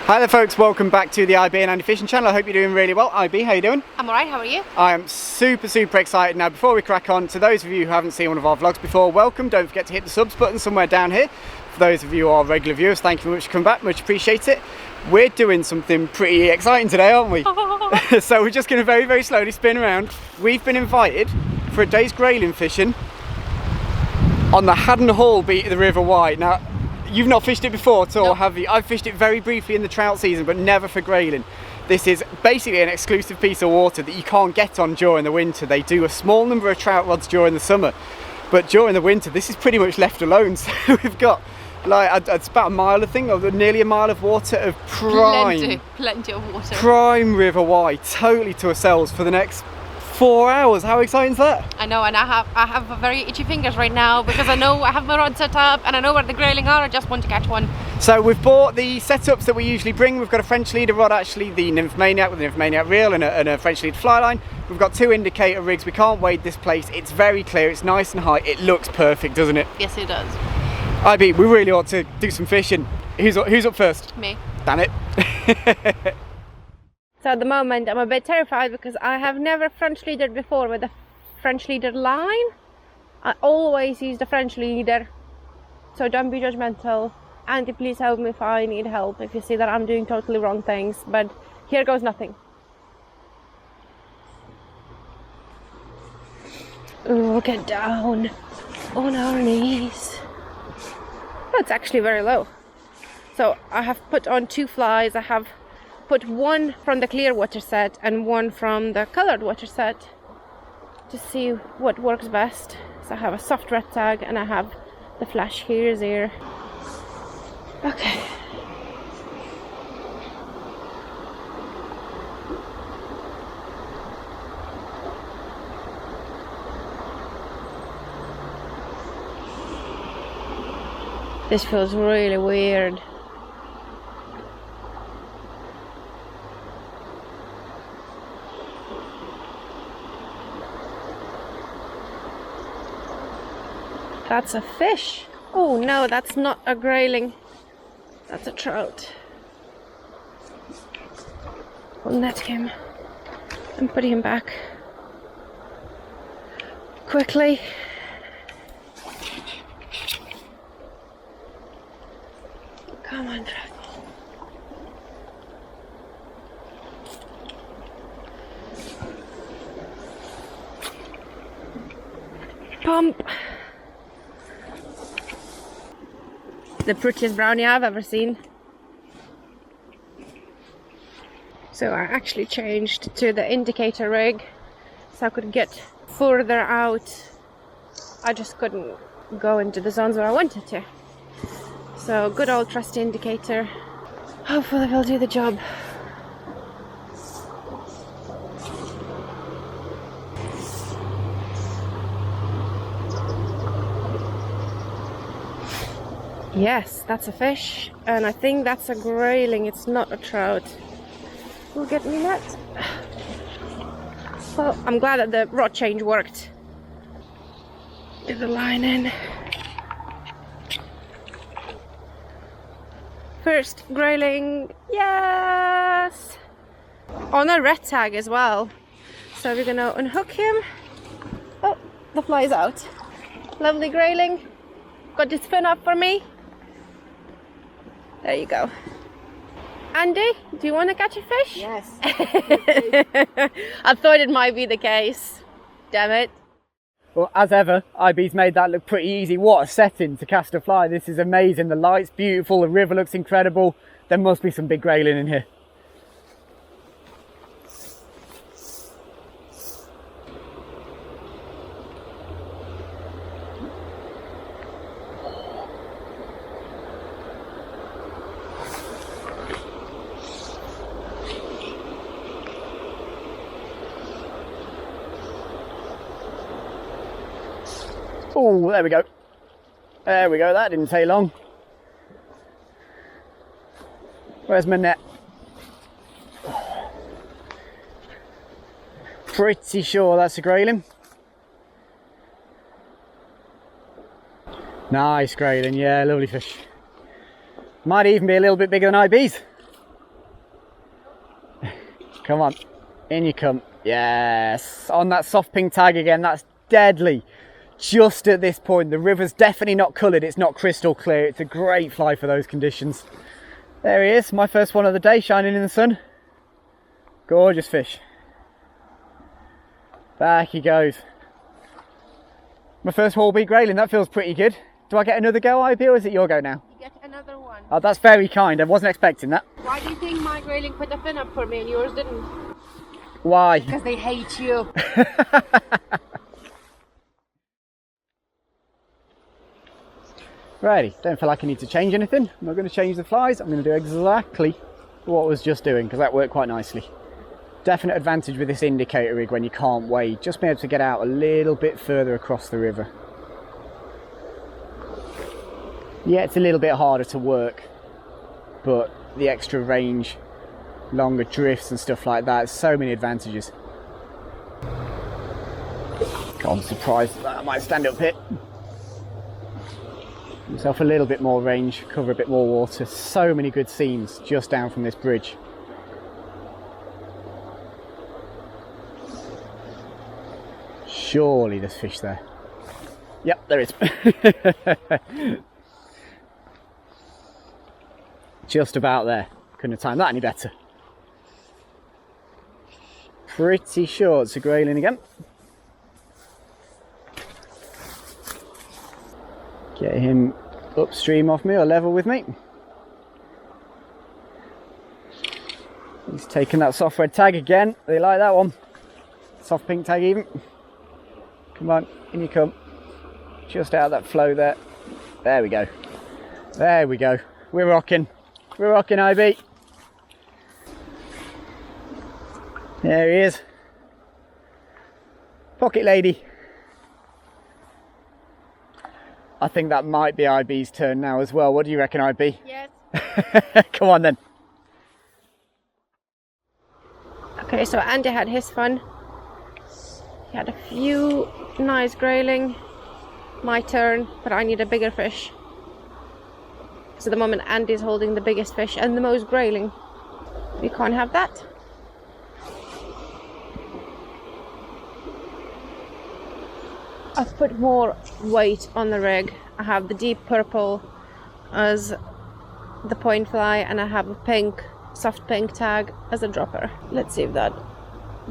Hi there folks, welcome back to the IB and Andy Fishing channel. I hope you're doing really well. IB, how you doing? I'm alright, how are you? I am super excited. Now before we crack on, to those of you who haven't seen one of our vlogs before, welcome. Don't forget to hit the subs button somewhere down here. For those of you who are regular viewers, thank you very much for coming back, much appreciate it. We're doing something pretty exciting today, aren't we? So we're just going to very slowly spin around. We've been invited for a day's grayling fishing on the Haddon Hall beat of the River Wye. Now, you've not fished it before at all, nope. Have you? I've fished it very briefly in the trout season, but never for grayling. This is basically an exclusive piece of water that you can't get on during the winter. They do a small number of trout rods during the summer, but during the winter, this is pretty much left alone. So we've got, like, it's about a mile, I think, or nearly a mile of water of prime. Plenty of water. Prime River Wye, totally to ourselves for the next 4 hours. How exciting is that? I know, and I have very itchy fingers right now because I know I have my rod set up and I know where the grayling are. I just want to catch one. So we've bought the setups that we usually bring. We've got a French leader rod, actually, the Nymph Maniac with a Nymph Maniac reel and a French leader fly line. We've got 2 indicator rigs. We can't wade this place. It's very clear. It's nice and high. It looks perfect, doesn't it? Yes, it does. IB, we really ought to do some fishing. Who's up first? Me. Damn it. So at the moment I'm a bit terrified because I have never French leadered before with a French leader line. I always use the French leader, so don't be judgmental. Auntie, please help me if I need help, if you see that I'm doing totally wrong things, but here goes nothing. Oh, get down on our knees. Oh, it's actually very low. So I have put on 2 flies. I have put one from the clear water set and one from the colored water set to see what works best. So I have a soft red tag and I have the flash here. Okay. This feels really weird. That's a fish. Oh no, that's not a grayling. That's a trout. I'll net him and put him back quickly. Come on, trout. Pump. The prettiest brownie I've ever seen. So I actually changed to the indicator rig so I could get further out. I just couldn't go into the zones where I wanted to. So good old trusty indicator. Hopefully will do the job. Yes, that's a fish, and I think that's a grayling. It's not a trout. Will get me that. Well, I'm glad that the rod change worked. Get the line in. First grayling, yes! On a red tag as well. So we're gonna unhook him. Oh, the fly's out. Lovely grayling. Got his fin up for me. There you go. Andy, do you want to catch a fish? Yes. I thought it might be the case. Damn it. Well, as ever, IB's made that look pretty easy. What a setting to cast a fly. This is amazing. The light's beautiful. The river looks incredible. There must be some big grayling in here. Oh, there we go. There we go, that didn't take long. Where's my net? Pretty sure that's a grayling. Nice grayling, yeah, lovely fish. Might even be a little bit bigger than IB's. Come on, in you come. Yes, on that soft pink tag again. That's deadly. Just at this point, the river's definitely not coloured. It's not crystal clear. It's a great fly for those conditions. There he is, my first one of the day, shining in the sun. Gorgeous fish. Back he goes. My first haul beat Grayling, that feels pretty good. Do I get another go, IB, or is it your go now? You get another one. Oh, that's very kind. I wasn't expecting that. Why do you think my Grayling put a fin up for me and yours didn't? Why? Because they hate you. Righty, don't feel like I need to change anything. I'm not going to change the flies. I'm going to do exactly what I was just doing, because that worked quite nicely. Definite advantage with this indicator rig when you can't wade. Just be able to get out a little bit further across the river. Yeah, it's a little bit harder to work, but the extra range, longer drifts and stuff like that, so many advantages. God, I'm surprised that I might stand up here. Myself a little bit more range, cover a bit more water. So many good scenes just down from this bridge. Surely there's fish there. Yep, there is. Just about there. Couldn't have timed that any better. Pretty sure it's a Grayling again. Get him upstream off me or level with me. He's taken that soft red tag again. They like that one. Soft pink tag even. Come on, in you come. Just out of that flow there. There we go. There we go. We're rocking. We're rocking, IB. There he is. Pocket lady. I think that might be IB's turn now as well. What do you reckon, IB? Yes. Come on then. Okay, so Andy had his fun. He had a few nice Grayling. My turn, but I need a bigger fish. So at the moment Andy's holding the biggest fish and the most Grayling. We can't have that. I've put more weight on the rig. I have the deep purple as the point fly and I have a pink, soft pink tag as a dropper. Let's see if that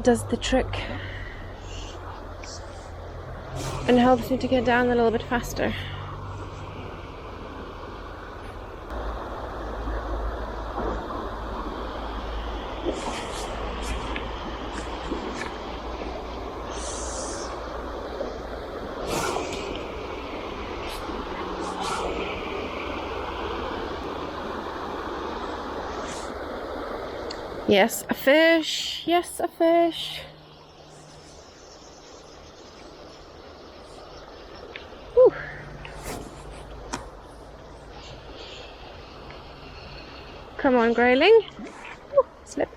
does the trick and helps me to get down a little bit faster. Yes, a fish. Yes, a fish. Whew. Come on, Grayling. Ooh, slip.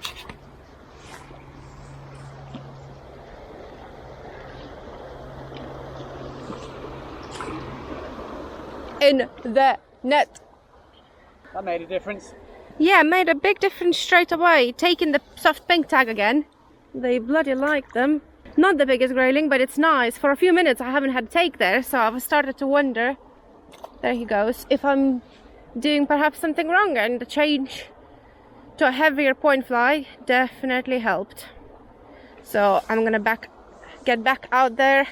In the net. That made a difference. Yeah, made a big difference straight away. Taking the soft pink tag again. They bloody like them. Not the biggest Grayling, but it's nice. For a few minutes I haven't had a take there, so I've started to wonder, there he goes, if I'm doing perhaps something wrong, and the change to a heavier point fly definitely helped. So I'm gonna get back out there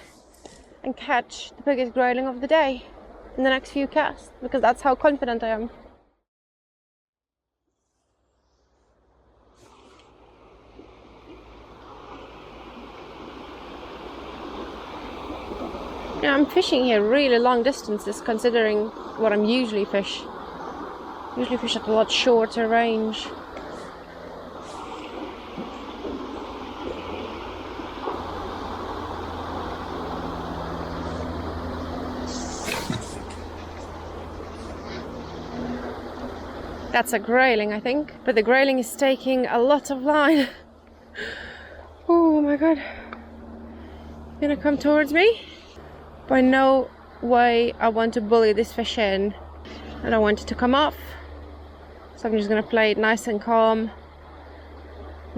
and catch the biggest Grayling of the day in the next few casts, because that's how confident I am. Yeah, I'm fishing here really long distances considering what I'm usually fish. Usually fish at a lot shorter range. That's a Grayling, I think, but the Grayling is taking a lot of line. Oh my god. Gonna come towards me? By no way I want to bully this fish in. I don't want it to come off. So I'm just gonna play it nice and calm.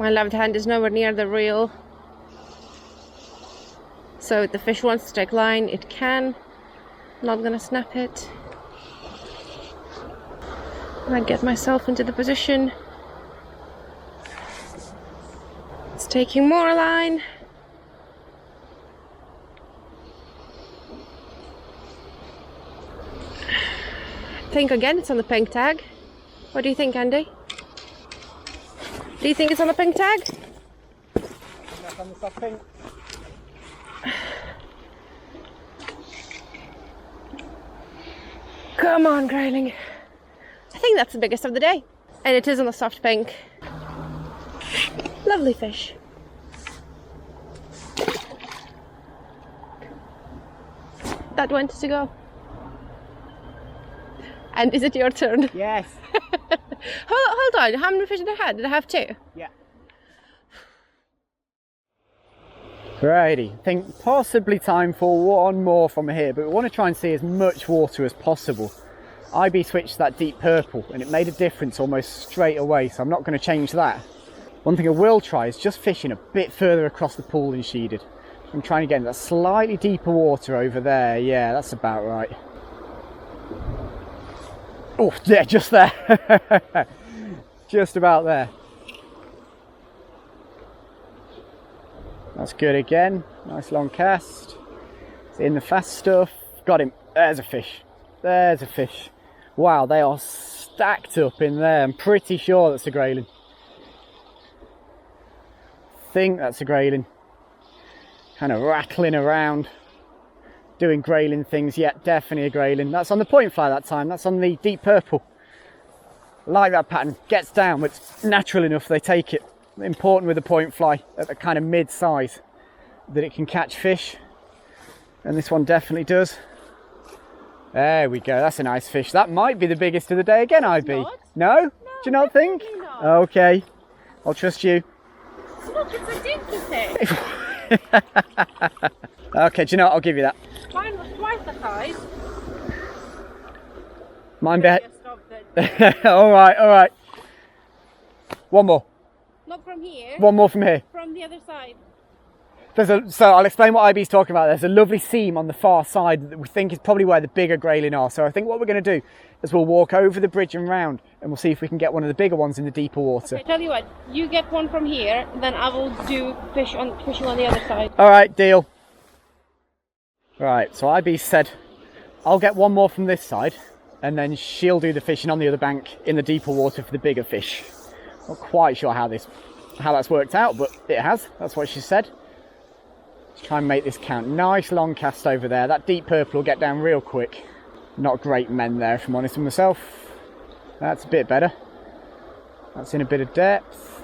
My left hand is nowhere near the reel. So if the fish wants to take line, it can. I'm not gonna snap it. I get myself into the position. It's taking more line. I think again it's on the pink tag. What do you think, Andy? Do you think it's on the pink tag? That's on the soft pink. Come on, Grayling. I think that's the biggest of the day. And it is on the soft pink. Lovely fish. That went to go. And is it your turn? Yes. Hold on, how many fish did I have? Did I have 2? Yeah. Righty, I think possibly time for one more from here, but we want to try and see as much water as possible. IB switched to that deep purple and it made a difference almost straight away, so I'm not going to change that. One thing I will try is just fishing a bit further across the pool than she did. I'm trying to get into that slightly deeper water over there. Yeah, that's about right. Oh, yeah, just there. Just about there. That's good again. Nice long cast. It's in the fast stuff. Got him. There's a fish. There's a fish. Wow, they are stacked up in there. I'm pretty sure that's a grayling. I think that's a grayling. Kind of rattling around, doing grayling things. Yeah, definitely a grayling. That's on the point fly that time. That's on the deep purple. Like that pattern. Gets down, but it's natural enough they take it. Important with the point fly at the kind of mid size that it can catch fish, and this one definitely does. There we go. That's a nice fish. That might be the biggest of the day again, IB. Not. No? Do you not think? Not. Okay, I'll trust you. Look, it's a dinky fish. Okay, do you know what? I'll give you that. Mine was twice the size. Mine bet. Stop it. All right. One more. Not from here. One more from here. From the other side. So I'll explain what IB's talking about. There's a lovely seam on the far side that we think is probably where the bigger grayling are. So I think what we're going to do is we'll walk over the bridge and round, and we'll see if we can get one of the bigger ones in the deeper water. Okay, tell you what, you get one from here, then I will do fishing on the other side. All right, deal. Right, so IB said I'll get one more from this side, and then she'll do the fishing on the other bank in the deeper water for the bigger fish. Not quite sure how that's worked out, but it has. That's what she said. Let's try and make this count. Nice long cast over there. That deep purple will get down real quick. Not great men there, if I'm honest with myself. That's a bit better. That's in a bit of depth.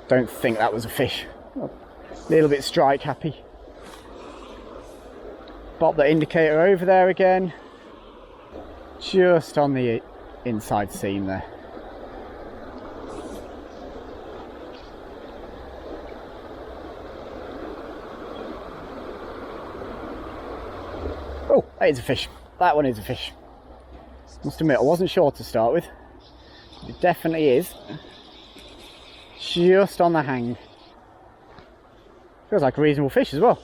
Don't think that was a fish. A little bit strike happy. Pop the indicator over there again. Just on the inside seam there. Oh, that is a fish. That one is a fish. Must admit, I wasn't sure to start with. It definitely is. Just on the hang. Feels like a reasonable fish as well.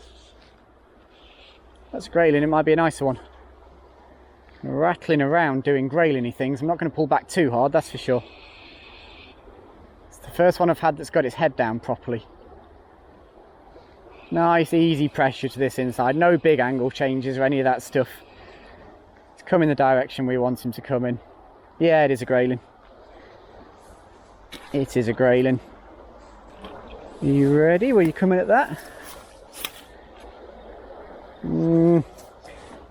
That's a grayling, it might be a nicer one. Rattling around doing grayling-y things. I'm not going to pull back too hard, that's for sure. It's the first one I've had that's got its head down properly. Nice easy pressure to this inside, no big angle changes or any of that stuff. It's come in the direction we want him to come in. Yeah, it is a grayling. It is a grayling. Are you ready? Will you come in at that? Not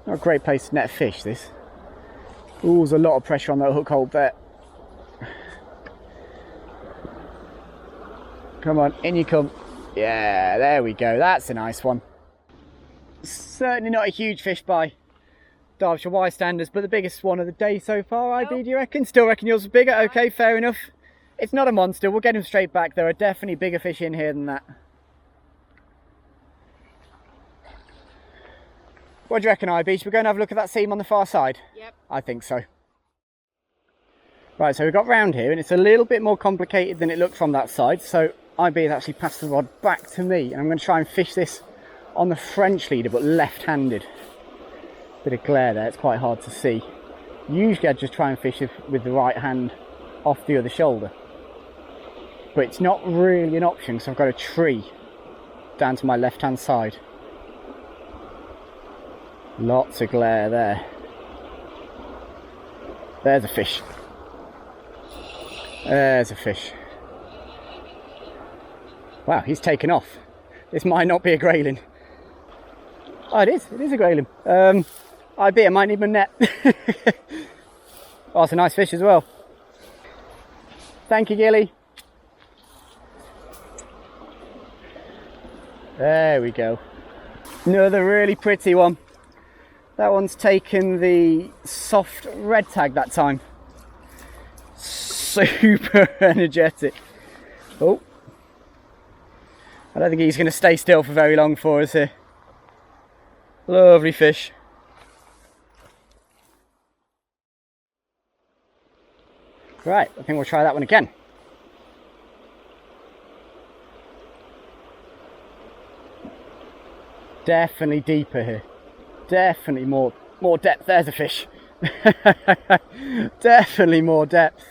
a great place to net a fish, this. Ooh, there's a lot of pressure on that hook hold there. Come on, in you come. Yeah, there we go. That's a nice one. Certainly not a huge fish by Derbyshire Y standards, but the biggest one of the day so far, IB, do you reckon? Still reckon yours was bigger? Okay, fair enough. It's not a monster. We'll get him straight back. There are definitely bigger fish in here than that. What do you reckon, IB? Should we go and have a look at that seam on the far side? Yep. I think so. Right, so we've got round here, and it's a little bit more complicated than it looked from that side. So IB has actually passed the rod back to me, and I'm going to try and fish this on the French leader, but left-handed. Bit of glare there, it's quite hard to see. Usually I'd just try and fish it with the right hand off the other shoulder. But it's not really an option, because I've got a tree down to my left-hand side. Lots of glare there. There's a fish. There's a fish. Wow, he's taken off. This might not be a grayling. Oh, it is a grayling. I might need my net. Oh, it's a nice fish as well. Thank you, Gilly. There we go. Another really pretty one. That one's taken the soft red tag that time. Super energetic. Oh. I don't think he's going to stay still for very long for us here. Lovely fish. Right, I think we'll try that one again. Definitely deeper here. Definitely more depth. There's a fish. Definitely more depth.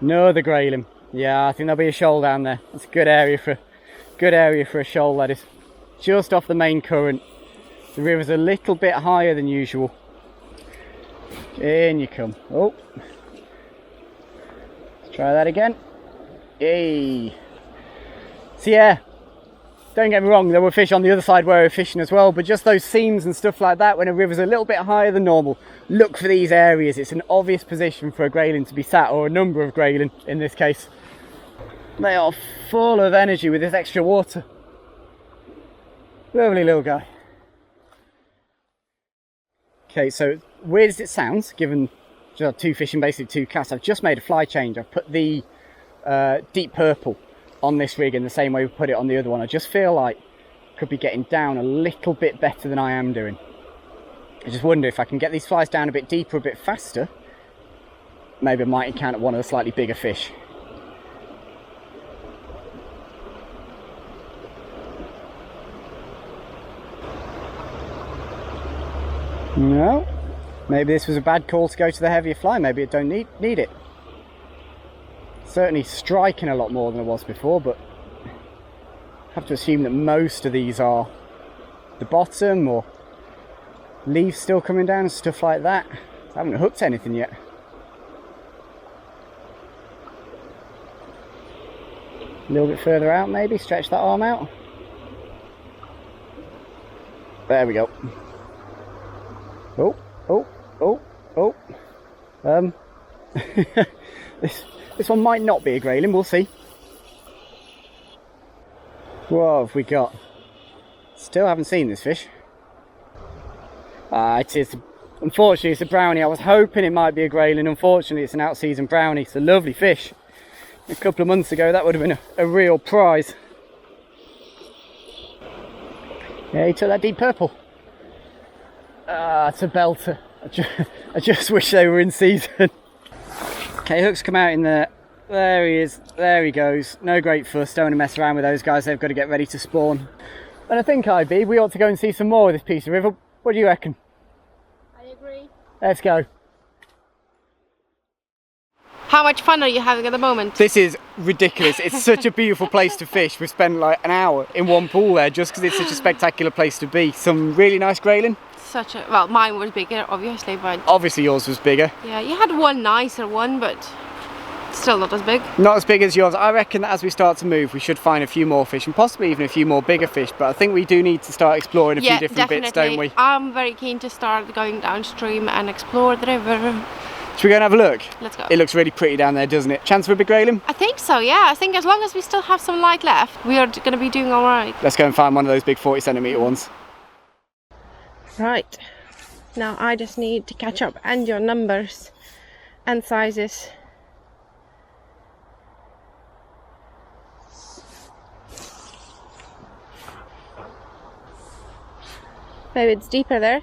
Another grayling. Yeah, I think there'll be a shoal down there. It's a good area for a shoal, that is. Just off the main current. The river's a little bit higher than usual. In you come. Oh. Let's try that again. Yay. So yeah, don't get me wrong, there were fish on the other side where we were fishing as well, but just those seams and stuff like that, when a river's a little bit higher than normal, look for these areas. It's an obvious position for a grayling to be sat, or a number of grayling in this case. They are full of energy with this extra water. Lovely little guy. Okay, so weird as it sounds, given just two fishing, basically two casts, I've just made a fly change. I've put the deep purple on this rig in the same way we put it on the other one. I just feel like I could be getting down a little bit better than I am doing. I just wonder if I can get these flies down a bit deeper, a bit faster, maybe I might encounter one of the slightly bigger fish. No, maybe this was a bad call to go to the heavier fly. Maybe it don't need it. Certainly striking a lot more than it was before, but I have to assume that most of these are the bottom, or leaves still coming down and stuff like that. I haven't hooked anything yet. A little bit further out maybe, stretch that arm out. There we go. Oh, oh, oh, oh. This one might not be a grayling, we'll see. What have we got? Still haven't seen this fish. Unfortunately it's a brownie. I was hoping it might be a grayling. Unfortunately it's an out-season brownie. It's a lovely fish. A couple of months ago that would have been a real prize. Yeah, he took that deep purple. It's a belter. I just wish they were in season. Okay, hook's come out in there. There he is. There he goes. No great fuss. Don't want to mess around with those guys. They've got to get ready to spawn. And I think, IB, we ought to go and see some more of this piece of river. What do you reckon? I agree. Let's go. How much fun are you having at the moment? This is ridiculous. It's such a beautiful place to fish. We've spent like an hour in one pool there just because it's such a spectacular place to be. Some really nice grayling. Well, mine was bigger, obviously, but... Obviously yours was bigger. Yeah, you had one nicer one, but still not as big. Not as big as yours. I reckon that as we start to move, we should find a few more fish, and possibly even a few more bigger fish, but I think we do need to start exploring a few different bits, don't we? I'm very keen to start going downstream and explore the river. Should we go and have a look? Let's go. It looks really pretty down there, doesn't it? Chance for a big grayling? I think so, yeah. I think as long as we still have some light left, we are going to be doing all right. Let's go and find one of those big 40cm ones. Right. Now I just need to catch up and your numbers and sizes. Maybe it's deeper there.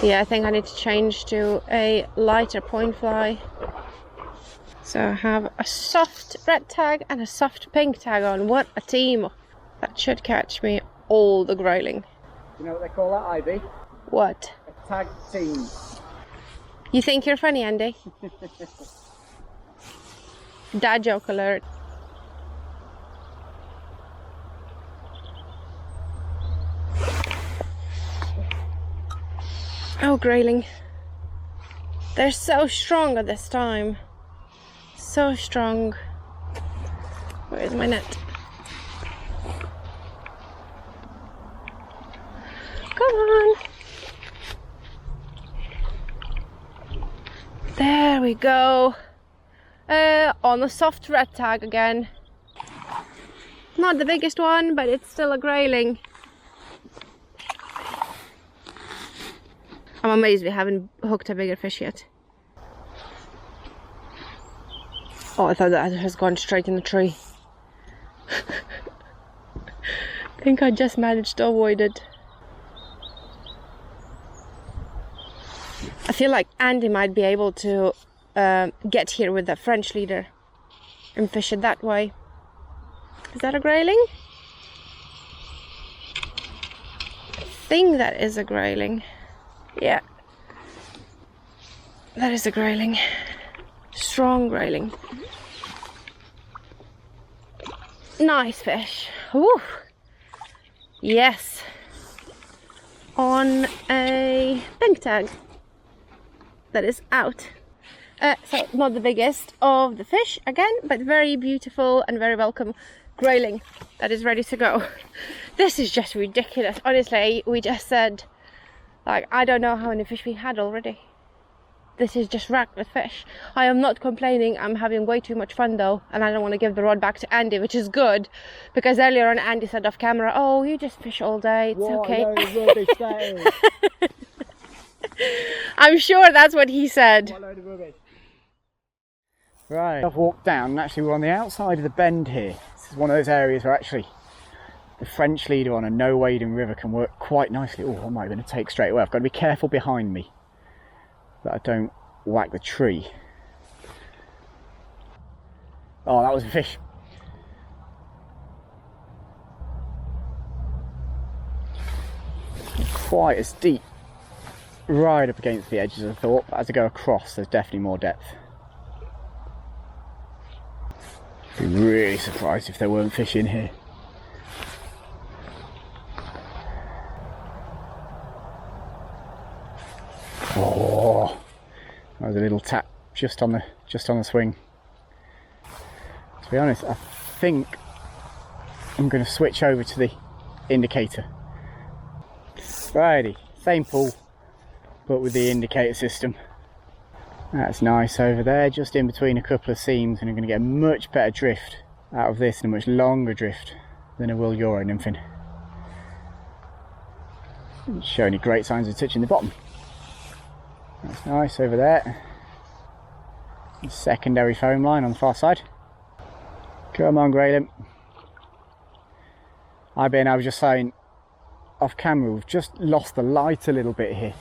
Yeah, I think I need to change to a lighter point fly. So I have a soft red tag and a soft pink tag on. What a team! That should catch me all the grayling. You know what they call that, Ivy? What? A tag team. You think you're funny, Andy? Dad joke alert. Oh, grayling. They're so strong at this time. So strong. Where's my net? Come on. There we go. On a soft red tag again. Not the biggest one, but it's still a grayling. I'm amazed we haven't hooked a bigger fish yet. Oh, I thought that has gone straight in the tree. I think I just managed to avoid it. I feel like Andy might be able to get here with the French leader and fish it that way. Is that a grayling? I think that is a grayling. Yeah, that is a grayling. Strong grayling. Nice fish. Woo. Yes. On a pink tag. That is out. So not the biggest of the fish again, but very beautiful and very welcome grayling that is ready to go. This is just ridiculous. Honestly, we just said, like, I don't know how many fish we had already. This is just racked with fish. I am not complaining. I'm having way too much fun though, and I don't want to give the rod back to Andy, which is good, because earlier on Andy said off camera, "Oh, you just fish all day. It's okay." What a load of rubbish that is. I'm sure that's what he said. What a load of rubbish. Right, I've walked down, and actually we're on the outside of the bend here. This is one of those areas where actually the French leader on a no wading river can work quite nicely. Oh, am I going to take straight away? I've got to be careful behind me that I don't whack the tree. Oh, that was a fish. Quite as deep, right up against the edge as I thought, but as I go across there's definitely more depth. I'd be really surprised if there weren't fish in here. Oh, that was a little tap just on the swing. To be honest, I think I'm going to switch over to the indicator. Righty, same pool, but with the indicator system. That's nice over there, just in between a couple of seams, and I'm going to get a much better drift out of this and a much longer drift than I will Euro nymphing. Didn't show any great signs of touching the bottom. That's nice over there. Secondary foam line on the far side. Come on, Grayling. I was just saying off camera, we've just lost the light a little bit here.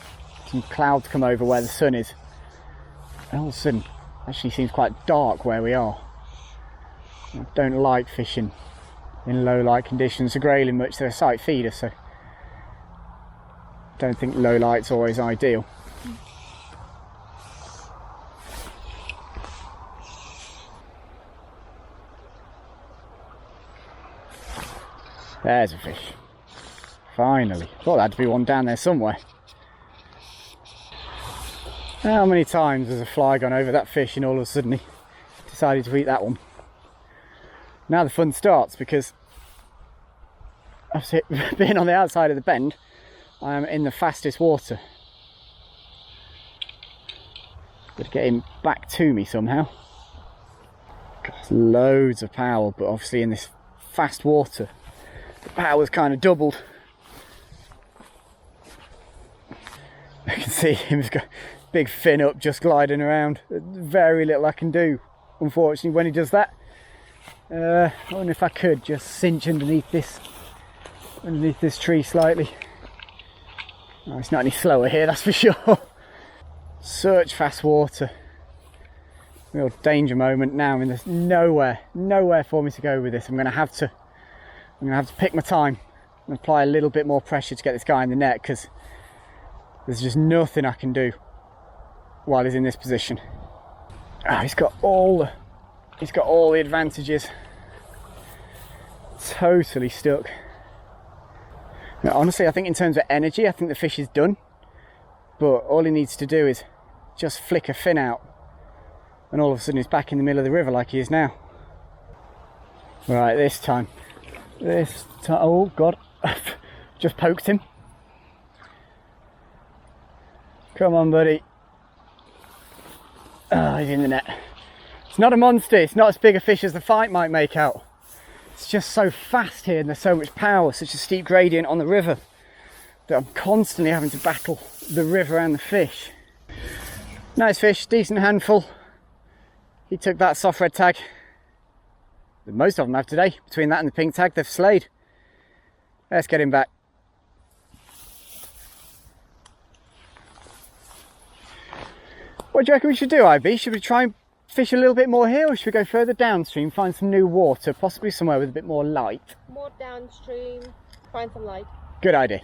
Some clouds come over where the sun is, and all of a sudden actually seems quite dark where we are. I don't like fishing in low light conditions. The grayling much, they're a sight feeder, so don't think low light's always ideal. There's a fish. Finally. Thought there had to be one down there somewhere. How many times has a fly gone over that fish and all of a sudden he decided to eat that one? Now the fun starts, because after being on the outside of the bend, I am in the fastest water. Got to get him back to me somehow. Got loads of power, but obviously in this fast water, the power's kind of doubled. I can see him, he's got a big fin up, just gliding around. Very little I can do, unfortunately, when he does that. I wonder if I could just cinch underneath this tree slightly. Oh, it's not any slower here, that's for sure. Such fast water. Real danger moment now. I mean, there's nowhere for me to go with this. I'm gonna have to pick my time and apply a little bit more pressure to get this guy in the net, because there's just nothing I can do while he's in this position. Oh, he's got all the advantages. Totally stuck. Now, honestly, I think in terms of energy, I think the fish is done. But all he needs to do is just flick a fin out, and all of a sudden he's back in the middle of the river like he is now. Right, this time, oh God, just poked him. Come on, buddy. Oh, he's in the net. It's not a monster, it's not as big a fish as the fight might make out. It's just so fast here, and there's so much power, such a steep gradient on the river, that I'm constantly having to battle the river and the fish. Nice fish, decent handful. He took that soft red tag that most of them have today. Between that and the pink tag, they've slayed. Let's get him back. What do you reckon we should do, IB? Should we try and fish a little bit more here, or should we go further downstream, find some new water, possibly somewhere with a bit more light? More downstream, find some light. Good idea.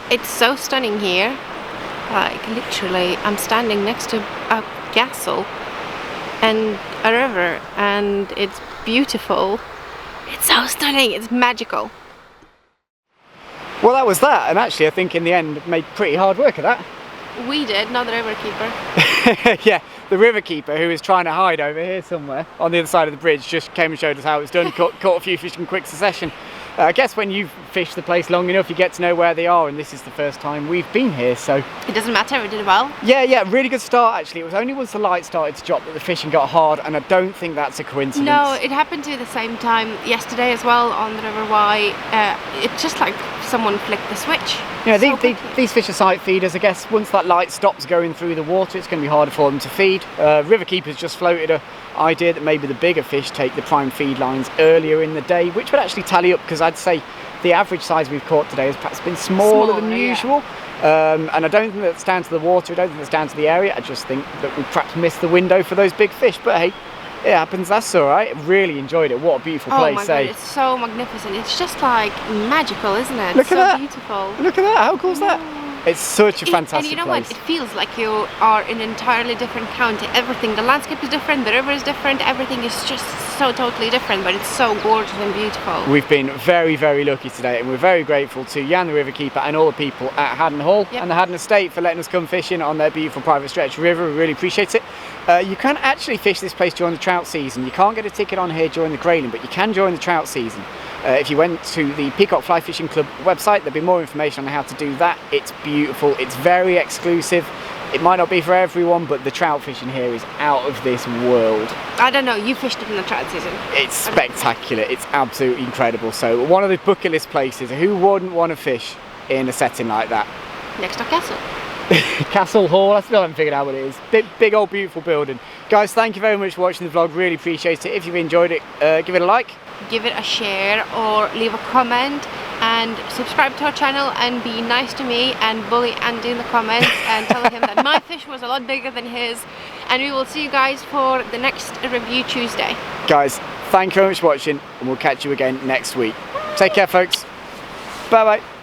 It's so stunning here. Like literally, I'm standing next to a castle and a river, and it's beautiful. It's so stunning, it's magical. Well, that was that, and actually I think in the end made pretty hard work of that. We did, not the river keeper. Yeah, the river keeper, who is trying to hide over here somewhere on the other side of the bridge, just came and showed us how it's done. caught a few fish in quick succession. I guess when you've fished the place long enough, you get to know where they are, and this is the first time we've been here, so... It doesn't matter, we did well. Yeah, really good start actually. It was only once the light started to drop that the fishing got hard, and I don't think that's a coincidence. No, it happened to the same time yesterday as well on the River Wye. It's just like someone flicked the switch. Yeah, these fish are sight feeders. I guess once that light stops going through the water, it's going to be harder for them to feed. River keepers just floated an idea that maybe the bigger fish take the prime feed lines earlier in the day, which would actually tally up, because I'd say the average size we've caught today has perhaps been smaller than usual. And I don't think that's down to the water, I don't think that's down to the area. I just think that we perhaps missed the window for those big fish, but hey, it happens, that's all right. Really enjoyed it. What a beautiful place. Oh my God, it's so magnificent. It's just like magical, isn't it? Look at that. Beautiful. Look at that, how cool is that? It's such a fantastic place. And you know what? It feels like you are in an entirely different county. Everything, the landscape is different, the river is different, everything is just so totally different, but it's so gorgeous and beautiful. We've been very, very lucky today, and we're very grateful to Jan the river keeper and all the people at Haddon Hall and the Haddon Estate for letting us come fishing on their beautiful private stretch river. We really appreciate it. You can actually fish this place during the trout season. You can't get a ticket on here during the Grayling, but you can during the trout season. If you went to the Peacock Fly Fishing Club website, there'd be more information on how to do that. It's beautiful, it's very exclusive. It might not be for everyone, but the trout fishing here is out of this world. I don't know, you fished it in the trout season. It's spectacular, it's absolutely incredible. So one of the bucket list places, who wouldn't want to fish in a setting like that? Next to Castle. Castle Hall, I still haven't figured out what it is. Big old beautiful building. Guys, thank you very much for watching the vlog, really appreciate it. If you've enjoyed it, give it a like. Give it a share or leave a comment, and subscribe to our channel and be nice to me and bully Andy in the comments and tell him that my fish was a lot bigger than his. And we will see you guys for the next review Tuesday. Guys, thank you very much for watching, and we'll catch you again next week. Take care, folks. Bye bye.